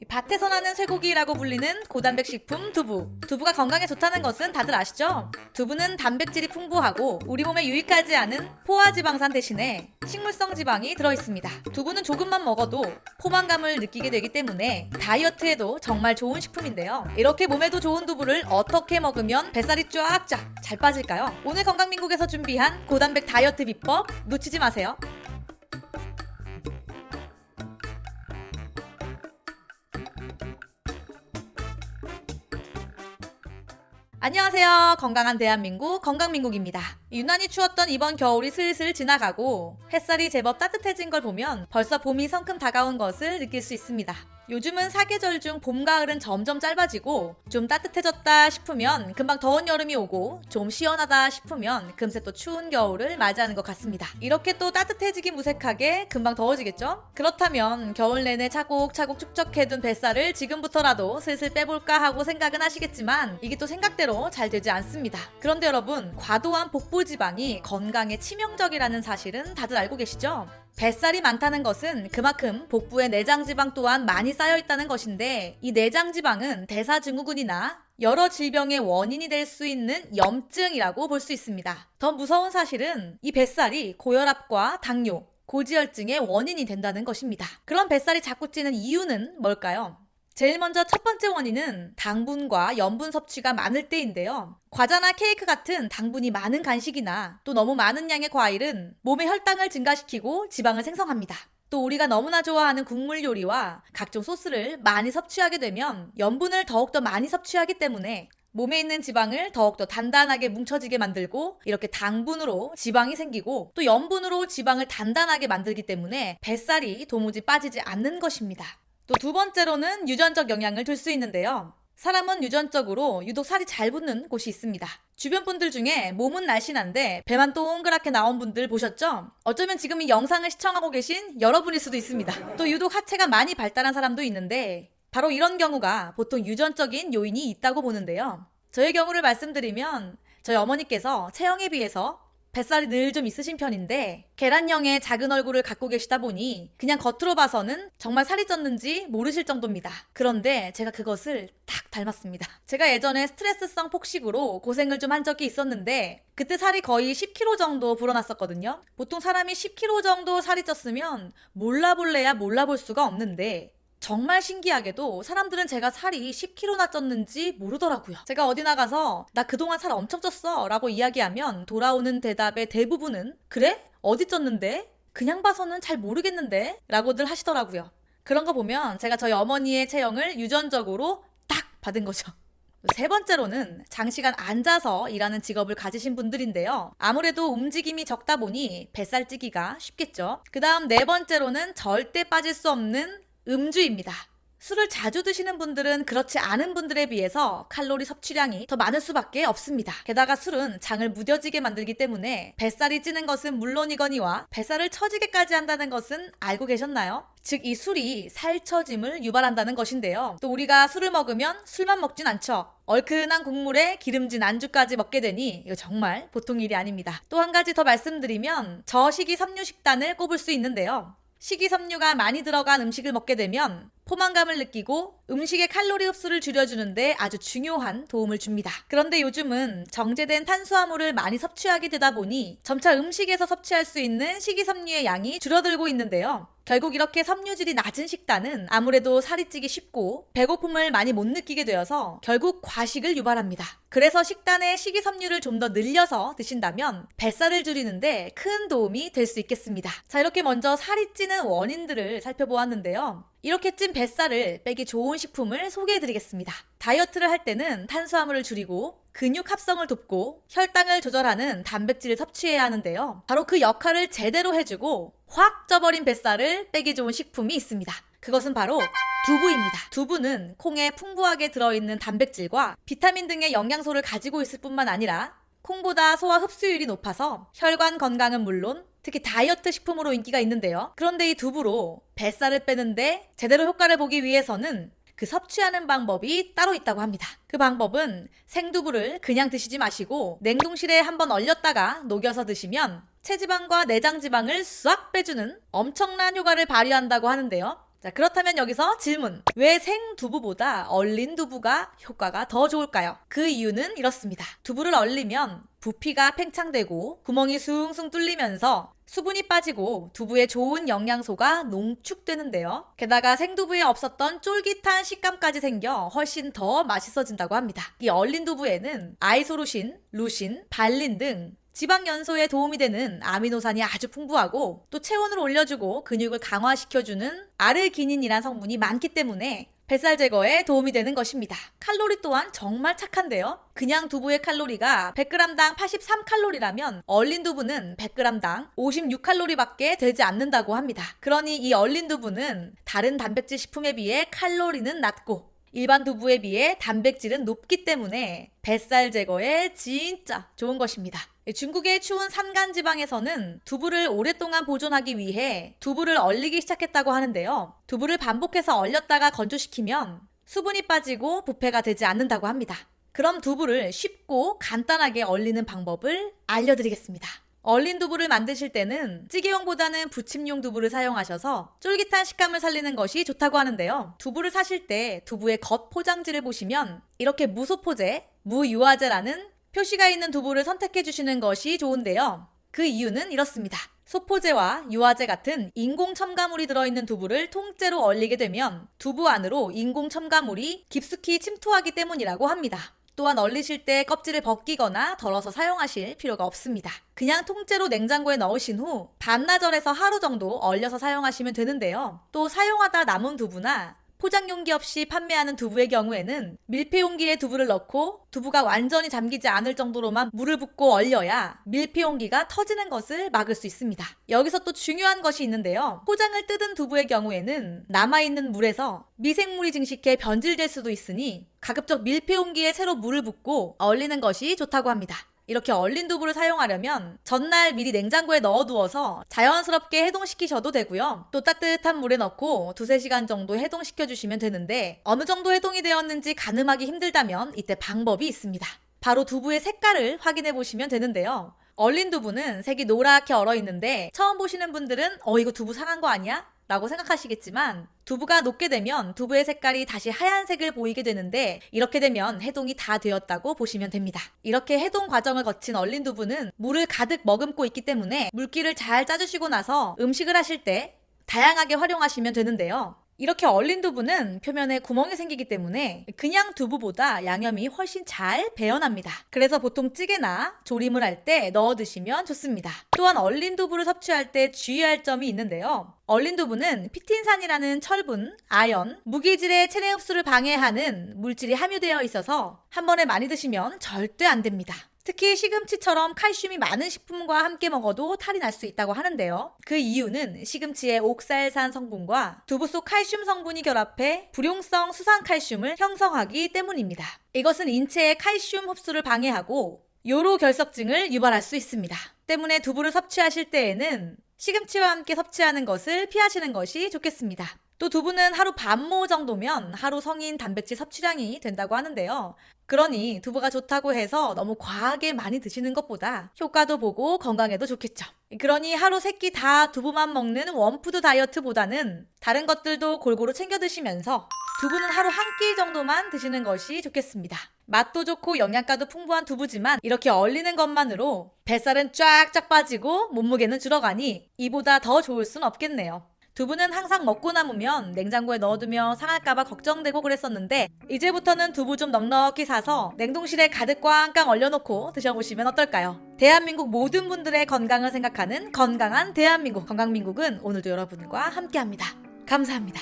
밭에서 나는 쇠고기라고 불리는 고단백 식품 두부. 두부가 건강에 좋다는 것은 다들 아시죠? 두부는 단백질이 풍부하고 우리 몸에 유익하지 않은 포화지방산 대신에 식물성 지방이 들어있습니다. 두부는 조금만 먹어도 포만감을 느끼게 되기 때문에 다이어트에도 정말 좋은 식품인데요. 이렇게 몸에도 좋은 두부를 어떻게 먹으면 뱃살이 쫙쫙 잘 빠질까요? 오늘 건강민국에서 준비한 고단백 다이어트 비법 놓치지 마세요. 안녕하세요. 건강한 대한민국 건강민국입니다. 유난히 추웠던 이번 겨울이 슬슬 지나가고 햇살이 제법 따뜻해진 걸 보면 벌써 봄이 성큼 다가온 것을 느낄 수 있습니다. 요즘은 사계절 중 봄, 가을은 점점 짧아지고 좀 따뜻해졌다 싶으면 금방 더운 여름이 오고 좀 시원하다 싶으면 금세 또 추운 겨울을 맞이하는 것 같습니다. 이렇게 또 따뜻해지기 무색하게 금방 더워지겠죠? 그렇다면 겨울 내내 차곡차곡 축적해둔 뱃살을 지금부터라도 슬슬 빼볼까 하고 생각은 하시겠지만 이게 또 생각대로 잘 되지 않습니다. 그런데 여러분, 과도한 복부지방이 건강에 치명적이라는 사실은 다들 알고 계시죠? 뱃살이 많다는 것은 그만큼 복부에 내장지방 또한 많이 쌓여있다는 것인데, 이 내장지방은 대사증후군이나 여러 질병의 원인이 될 수 있는 염증이라고 볼 수 있습니다. 더 무서운 사실은 이 뱃살이 고혈압과 당뇨, 고지혈증의 원인이 된다는 것입니다. 그럼 뱃살이 자꾸 찌는 이유는 뭘까요? 제일 먼저 첫 번째 원인은 당분과 염분 섭취가 많을 때인데요. 과자나 케이크 같은 당분이 많은 간식이나 또 너무 많은 양의 과일은 몸의 혈당을 증가시키고 지방을 생성합니다. 또 우리가 너무나 좋아하는 국물 요리와 각종 소스를 많이 섭취하게 되면 염분을 더욱더 많이 섭취하기 때문에 몸에 있는 지방을 더욱더 단단하게 뭉쳐지게 만들고, 이렇게 당분으로 지방이 생기고 또 염분으로 지방을 단단하게 만들기 때문에 뱃살이 도무지 빠지지 않는 것입니다. 또 두 번째로는 유전적 영향을 둘 수 있는데요. 사람은 유전적으로 유독 살이 잘 붙는 곳이 있습니다. 주변 분들 중에 몸은 날씬한데 배만 동그랗게 나온 분들 보셨죠? 어쩌면 지금 이 영상을 시청하고 계신 여러분일 수도 있습니다. 또 유독 하체가 많이 발달한 사람도 있는데 바로 이런 경우가 보통 유전적인 요인이 있다고 보는데요. 저의 경우를 말씀드리면 저희 어머니께서 체형에 비해서 뱃살이 늘 좀 있으신 편인데 계란형의 작은 얼굴을 갖고 계시다 보니 그냥 겉으로 봐서는 정말 살이 쪘는지 모르실 정도입니다. 그런데 제가 그것을 딱 닮았습니다. 제가 예전에 스트레스성 폭식으로 고생을 좀 한 적이 있었는데 그때 살이 거의 10kg 정도 불어났었거든요. 보통 사람이 10kg 정도 살이 쪘으면 몰라볼래야 몰라볼 수가 없는데 정말 신기하게도 사람들은 제가 살이 10kg나 쪘는지 모르더라고요. 제가 어디 나가서 나 그동안 살 엄청 쪘어 라고 이야기하면 돌아오는 대답의 대부분은 그래? 어디 쪘는데? 그냥 봐서는 잘 모르겠는데? 라고들 하시더라고요. 그런 거 보면 제가 저희 어머니의 체형을 유전적으로 딱 받은 거죠. 세 번째로는 장시간 앉아서 일하는 직업을 가지신 분들인데요. 아무래도 움직임이 적다 보니 뱃살 찌기가 쉽겠죠. 그 다음 네 번째로는 절대 빠질 수 없는 음주입니다. 술을 자주 드시는 분들은 그렇지 않은 분들에 비해서 칼로리 섭취량이 더 많을 수밖에 없습니다. 게다가 술은 장을 무뎌지게 만들기 때문에 뱃살이 찌는 것은 물론이거니와 뱃살을 처지게까지 한다는 것은 알고 계셨나요? 즉 이 술이 살처짐을 유발한다는 것인데요. 또 우리가 술을 먹으면 술만 먹진 않죠. 얼큰한 국물에 기름진 안주까지 먹게 되니 이거 정말 보통 일이 아닙니다. 또 한 가지 더 말씀드리면 저식이섬유 식단을 꼽을 수 있는데요. 식이섬유가 많이 들어간 음식을 먹게 되면 포만감을 느끼고 음식의 칼로리 흡수를 줄여주는데 아주 중요한 도움을 줍니다. 그런데 요즘은 정제된 탄수화물을 많이 섭취하게 되다 보니 점차 음식에서 섭취할 수 있는 식이섬유의 양이 줄어들고 있는데요. 결국 이렇게 섬유질이 낮은 식단은 아무래도 살이 찌기 쉽고 배고픔을 많이 못 느끼게 되어서 결국 과식을 유발합니다. 그래서 식단에 식이섬유를 좀 더 늘려서 드신다면 뱃살을 줄이는데 큰 도움이 될 수 있겠습니다. 자, 이렇게 먼저 살이 찌는 원인들을 살펴보았는데요. 이렇게 찐 뱃살을 빼기 좋은 식품을 소개해드리겠습니다. 다이어트를 할 때는 탄수화물을 줄이고 근육 합성을 돕고 혈당을 조절하는 단백질을 섭취해야 하는데요. 바로 그 역할을 제대로 해주고 확 쪄버린 뱃살을 빼기 좋은 식품이 있습니다. 그것은 바로 두부입니다. 두부는 콩에 풍부하게 들어있는 단백질과 비타민 등의 영양소를 가지고 있을 뿐만 아니라 콩보다 소화 흡수율이 높아서 혈관 건강은 물론 특히 다이어트 식품으로 인기가 있는데요. 그런데 이 두부로 뱃살을 빼는데 제대로 효과를 보기 위해서는 그 섭취하는 방법이 따로 있다고 합니다. 그 방법은 생두부를 그냥 드시지 마시고 냉동실에 한번 얼렸다가 녹여서 드시면 체지방과 내장지방을 싹 빼주는 엄청난 효과를 발휘한다고 하는데요. 자, 그렇다면 여기서 질문. 왜 생두부보다 얼린 두부가 효과가 더 좋을까요? 그 이유는 이렇습니다. 두부를 얼리면 부피가 팽창되고 구멍이 숭숭 뚫리면서 수분이 빠지고 두부에 좋은 영양소가 농축되는데요. 게다가 생두부에 없었던 쫄깃한 식감까지 생겨 훨씬 더 맛있어진다고 합니다. 이 얼린 두부에는 아이소루신, 루신, 발린 등 지방 연소에 도움이 되는 아미노산이 아주 풍부하고 또 체온을 올려주고 근육을 강화시켜주는 아르기닌이란 성분이 많기 때문에 뱃살 제거에 도움이 되는 것입니다. 칼로리 또한 정말 착한데요. 그냥 두부의 칼로리가 100g당 83칼로리라면 얼린 두부는 100g당 56칼로리밖에 되지 않는다고 합니다. 그러니 이 얼린 두부는 다른 단백질 식품에 비해 칼로리는 낮고 일반 두부에 비해 단백질은 높기 때문에 뱃살 제거에 진짜 좋은 것입니다. 중국의 추운 산간지방에서는 두부를 오랫동안 보존하기 위해 두부를 얼리기 시작했다고 하는데요. 두부를 반복해서 얼렸다가 건조시키면 수분이 빠지고 부패가 되지 않는다고 합니다. 그럼 두부를 쉽고 간단하게 얼리는 방법을 알려드리겠습니다. 얼린 두부를 만드실 때는 찌개용보다는 부침용 두부를 사용하셔서 쫄깃한 식감을 살리는 것이 좋다고 하는데요. 두부를 사실 때 두부의 겉 포장지를 보시면 이렇게 무소포제, 무유화제라는 표시가 있는 두부를 선택해 주시는 것이 좋은데요. 그 이유는 이렇습니다. 소포제와 유화제 같은 인공 첨가물이 들어있는 두부를 통째로 얼리게 되면 두부 안으로 인공 첨가물이 깊숙이 침투하기 때문이라고 합니다. 또한 얼리실 때 껍질을 벗기거나 덜어서 사용하실 필요가 없습니다. 그냥 통째로 냉장고에 넣으신 후 반나절에서 하루 정도 얼려서 사용하시면 되는데요. 또 사용하다 남은 두부나 포장 용기 없이 판매하는 두부의 경우에는 밀폐 용기에 두부를 넣고 두부가 완전히 잠기지 않을 정도로만 물을 붓고 얼려야 밀폐 용기가 터지는 것을 막을 수 있습니다. 여기서 또 중요한 것이 있는데요. 포장을 뜯은 두부의 경우에는 남아있는 물에서 미생물이 증식해 변질될 수도 있으니 가급적 밀폐 용기에 새로 물을 붓고 얼리는 것이 좋다고 합니다. 이렇게 얼린 두부를 사용하려면 전날 미리 냉장고에 넣어두어서 자연스럽게 해동시키셔도 되고요. 또 따뜻한 물에 넣고 2-3시간 정도 해동시켜 주시면 되는데 어느 정도 해동이 되었는지 가늠하기 힘들다면 이때 방법이 있습니다. 바로 두부의 색깔을 확인해 보시면 되는데요. 얼린 두부는 색이 노랗게 얼어 있는데 처음 보시는 분들은 이거 두부 상한 거 아니야? 라고 생각하시겠지만 두부가 녹게 되면 두부의 색깔이 다시 하얀색을 보이게 되는데 이렇게 되면 해동이 다 되었다고 보시면 됩니다. 이렇게 해동 과정을 거친 얼린 두부는 물을 가득 머금고 있기 때문에 물기를 잘 짜주시고 나서 음식을 하실 때 다양하게 활용하시면 되는데요. 이렇게 얼린 두부는 표면에 구멍이 생기기 때문에 그냥 두부보다 양념이 훨씬 잘 배어납니다. 그래서 보통 찌개나 조림을 할 때 넣어 드시면 좋습니다. 또한 얼린 두부를 섭취할 때 주의할 점이 있는데요. 얼린 두부는 피틴산이라는 철분, 아연, 무기질의 체내 흡수를 방해하는 물질이 함유되어 있어서 한 번에 많이 드시면 절대 안 됩니다. 특히 시금치처럼 칼슘이 많은 식품과 함께 먹어도 탈이 날 수 있다고 하는데요. 그 이유는 시금치의 옥살산 성분과 두부 속 칼슘 성분이 결합해 불용성 수산칼슘을 형성하기 때문입니다. 이것은 인체의 칼슘 흡수를 방해하고 요로 결석증을 유발할 수 있습니다. 때문에 두부를 섭취하실 때에는 시금치와 함께 섭취하는 것을 피하시는 것이 좋겠습니다. 또 두부는 하루 반모 정도면 하루 성인 단백질 섭취량이 된다고 하는데요. 그러니 두부가 좋다고 해서 너무 과하게 많이 드시는 것보다 효과도 보고 건강에도 좋겠죠. 그러니 하루 3끼 다 두부만 먹는 원푸드 다이어트보다는 다른 것들도 골고루 챙겨 드시면서 두부는 하루 1끼 정도만 드시는 것이 좋겠습니다. 맛도 좋고 영양가도 풍부한 두부지만 이렇게 얼리는 것만으로 뱃살은 쫙쫙 빠지고 몸무게는 줄어가니 이보다 더 좋을 순 없겠네요. 두부는 항상 먹고 남으면 냉장고에 넣어두면 상할까봐 걱정되고 그랬었는데 이제부터는 두부 좀 넉넉히 사서 냉동실에 가득 꽝꽝 얼려놓고 드셔보시면 어떨까요? 대한민국 모든 분들의 건강을 생각하는 건강한 대한민국, 건강민국은 오늘도 여러분과 함께합니다. 감사합니다.